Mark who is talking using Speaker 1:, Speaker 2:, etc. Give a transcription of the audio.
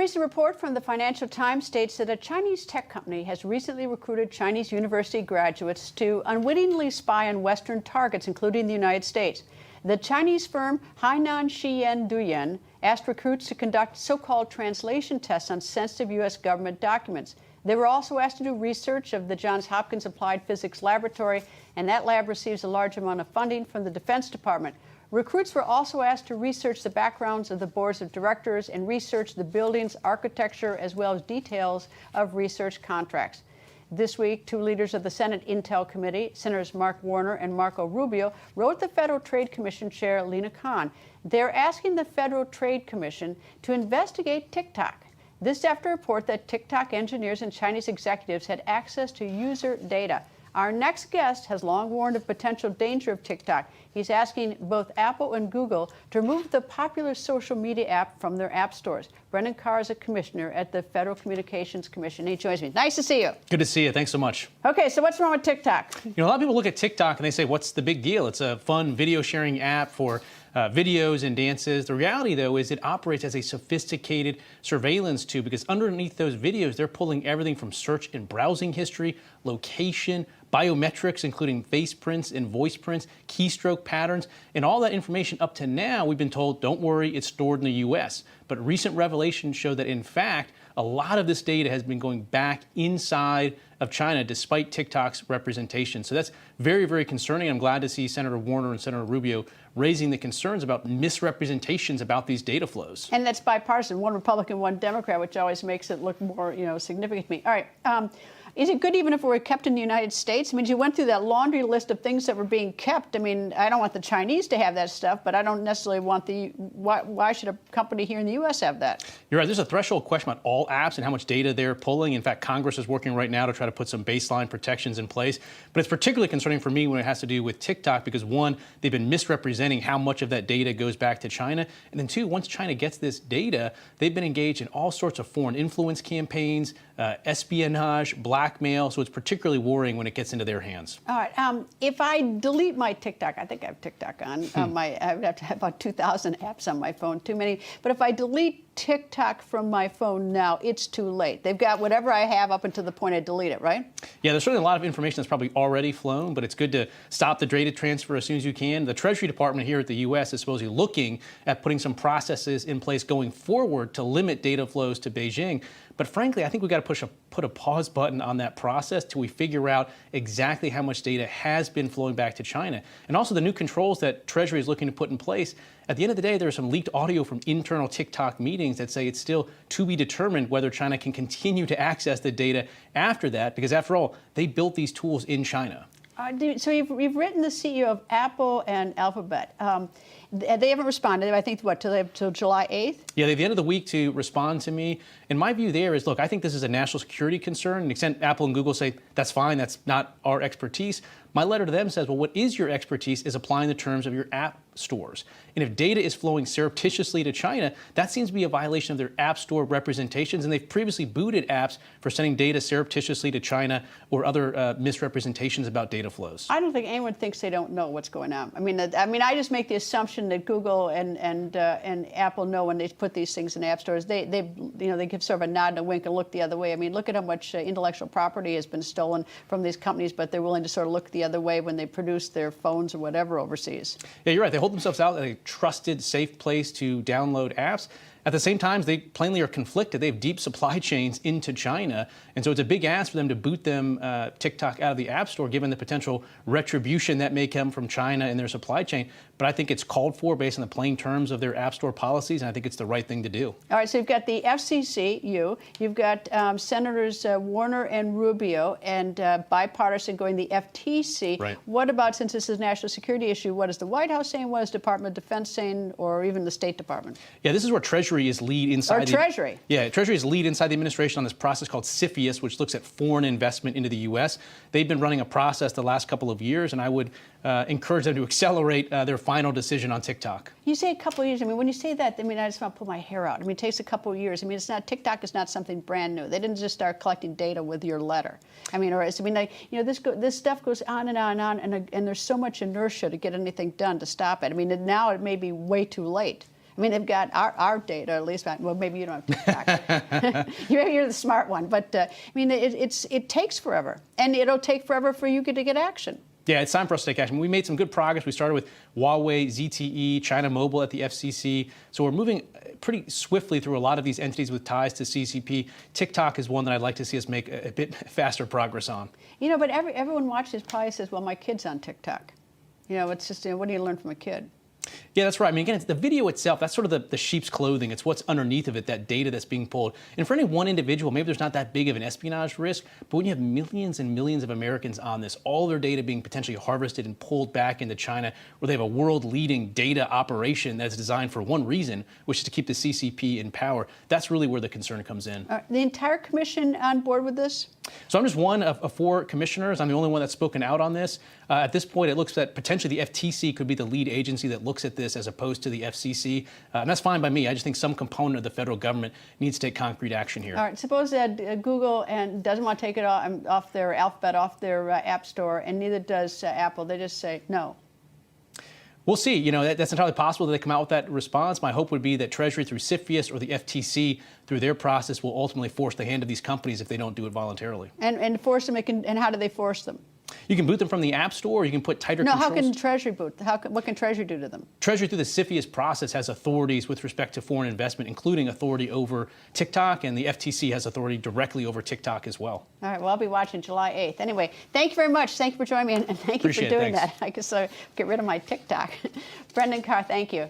Speaker 1: recent report from the Financial Times states that a Chinese tech company has recently recruited Chinese university graduates to unwittingly spy on Western targets, including the United States. The Chinese firm Hainan Shiyan Duyan asked recruits to conduct so-called translation tests on sensitive U.S. government documents. They were also asked to do research of the Johns Hopkins Applied Physics Laboratory, and that lab receives a large amount of funding from the Defense Department. Recruits were also asked to research the backgrounds of the boards of directors and research the building's architecture as well as details of research contracts. This week, two leaders of the Senate Intel Committee, Senators Mark Warner and Marco Rubio, wrote the Federal Trade Commission Chair Lina Khan. They're asking the Federal Trade Commission to investigate TikTok. This after a report that TikTok engineers and Chinese executives had access to user data. Our next guest has long warned of potential danger of TikTok. He's asking both Apple and Google to remove the popular social media app from their app stores. Brendan Carr is a commissioner at the Federal Communications Commission. He joins me. Nice to see you.
Speaker 2: Good to see you. Thanks so much.
Speaker 1: Okay, so what's wrong with TikTok?
Speaker 2: You know, a lot of people look at TikTok and they say, what's the big deal? It's a fun video sharing app for videos and dances. The reality, though, is it operates as a sophisticated surveillance tool because underneath those videos, they're pulling everything from search and browsing history, location, biometrics, including face prints and voice prints, keystroke patterns, and all that information up to now, we've been told, don't worry, it's stored in the U.S. But recent revelations show that, in fact, a lot of this data has been going back inside of China despite TikTok's representation. So that's very, very concerning. I'm glad to see Senator Warner and Senator Rubio raising the concerns about misrepresentations about these data flows.
Speaker 1: And that's bipartisan, one Republican, one Democrat, which always makes it look more, significant to me. All right. Is it good even if it were kept in the United States? I mean, you went through that laundry list of things that were being kept. I mean, I don't want the Chinese to have that stuff, but I don't necessarily want why should a company here in the U.S. have that?
Speaker 2: You're right. There's a threshold question about all apps and how much data they're pulling. In fact, Congress is working right now to try to put some baseline protections in place. But it's particularly concerning for me when it has to do with TikTok because, one, they've been misrepresenting how much of that data goes back to China. And then, two, once China gets this data, they've been engaged in all sorts of foreign influence campaigns, espionage, blackmail, so it's particularly worrying when it gets into their hands.
Speaker 1: All right. If I delete my TikTok, I think I have TikTok on I would have to have about 2,000 apps on my phone, too many. But if I delete TikTok from my phone now, it's too late. They've got whatever I have up until the point I delete it, right?
Speaker 2: Yeah, there's certainly a lot of information that's probably already flown, but it's good to stop the data transfer as soon as you can. The Treasury Department here at the U.S. is supposedly looking at putting some processes in place going forward to limit data flows to Beijing. But frankly, I think we've got to put a pause button on that process till we figure out exactly how much data has been flowing back to China. And also the new controls that Treasury is looking to put in place. At the end of the day, there's some leaked audio from internal TikTok meetings that say it's still to be determined whether China can continue to access the data after that, because after all, they built these tools in China.
Speaker 1: So you've written the CEO of Apple and Alphabet. They haven't responded, I think, till July 8th?
Speaker 2: Yeah, they have the end of the week to respond to me. And my view there is, look, I think this is a national security concern. To the extent Apple and Google say, that's fine, that's not our expertise. My letter to them says, well, what is your expertise is applying the terms of your app stores. And if data is flowing surreptitiously to China, that seems to be a violation of their app store representations. And they've previously booted apps for sending data surreptitiously to China or other misrepresentations about data flows.
Speaker 1: I don't think anyone thinks they don't know what's going on. I mean, I just make the assumption that Google and Apple know when they put these things in app stores. They give sort of a nod and a wink and look the other way. I mean, look at how much intellectual property has been stolen from these companies, but they're willing to sort of look the other way when they produce their phones or whatever overseas.
Speaker 2: Yeah, you're right. They hold themselves out as a trusted, safe place to download apps. At the same time, they plainly are conflicted. They have deep supply chains into China. And so it's a big ask for them to boot them, TikTok, out of the App Store, given the potential retribution that may come from China in their supply chain. But I think it's called for based on the plain terms of their App Store policies, and I think it's the right thing to do.
Speaker 1: All right, so you've got the FCC, you've got Senators Warner and Rubio, and bipartisan going the FTC.
Speaker 2: Right.
Speaker 1: What about, since this is a national security issue, what is the White House saying, what is Department of Defense saying, or even the State Department?
Speaker 2: Yeah, this is where Treasury is lead inside.
Speaker 1: Treasury.
Speaker 2: Yeah, Treasury is lead inside the administration on this process called CFIUS, which looks at foreign investment into the U.S. They've been running a process the last couple of years, and I would encourage them to accelerate their final decision on TikTok.
Speaker 1: You say a couple of years. I mean, when you say that, I mean, I just want to pull my hair out. I mean, it takes a couple of years. I mean, TikTok is not something brand new. They didn't just start collecting data with your letter. I mean, this stuff goes on and on and on, and there's so much inertia to get anything done to stop it. I mean, now it may be way too late. I mean, they've got our data, at least. Well, maybe you don't have TikTok. You're the smart one. But, I mean, it takes forever. And it'll take forever for you to get action. Yeah,
Speaker 2: it's time for us to take action. We made some good progress. We started with Huawei, ZTE, China Mobile at the FCC. So we're moving pretty swiftly through a lot of these entities with ties to CCP. TikTok is one that I'd like to see us make a bit faster progress on. You know, but everyone watches probably says, well, my kid's on TikTok. You know, it's just, what do you learn from a kid? Yeah, that's right. I mean, again, it's the video itself, that's sort of the sheep's clothing. It's what's underneath of it, that data that's being pulled. And for any one individual, maybe there's not that big of an espionage risk, but when you have millions and millions of Americans on this, all their data being potentially harvested and pulled back into China, where they have a world-leading data operation that's designed for one reason, which is to keep the CCP in power, that's really where the concern comes in. The entire commission on board with this? So I'm just one of 4 commissioners. I'm the only one that's spoken out on this. At this point, it looks that potentially the FTC could be the lead agency that looks at this as opposed to the FCC. And that's fine by me. I just think some component of the federal government needs to take concrete action here. All right. Suppose that Google doesn't want to take it off their Alphabet, off their App Store, and neither does Apple. They just say no. We'll see. You know, that's entirely possible that they come out with that response. My hope would be that Treasury through CFIUS or the FTC through their process will ultimately force the hand of these companies if they don't do it voluntarily. And force them, and how do they force them? You can boot them from the App Store, or you can put tighter controls. No, how can Treasury boot? What can Treasury do to them? Treasury through the CFIUS process has authorities with respect to foreign investment, including authority over TikTok, and the FTC has authority directly over TikTok as well. All right, well, I'll be watching July 8th. Anyway, thank you very much. Thank you for joining me, and thank you for doing that. I guess I'll get rid of my TikTok. Brendan Carr, thank you.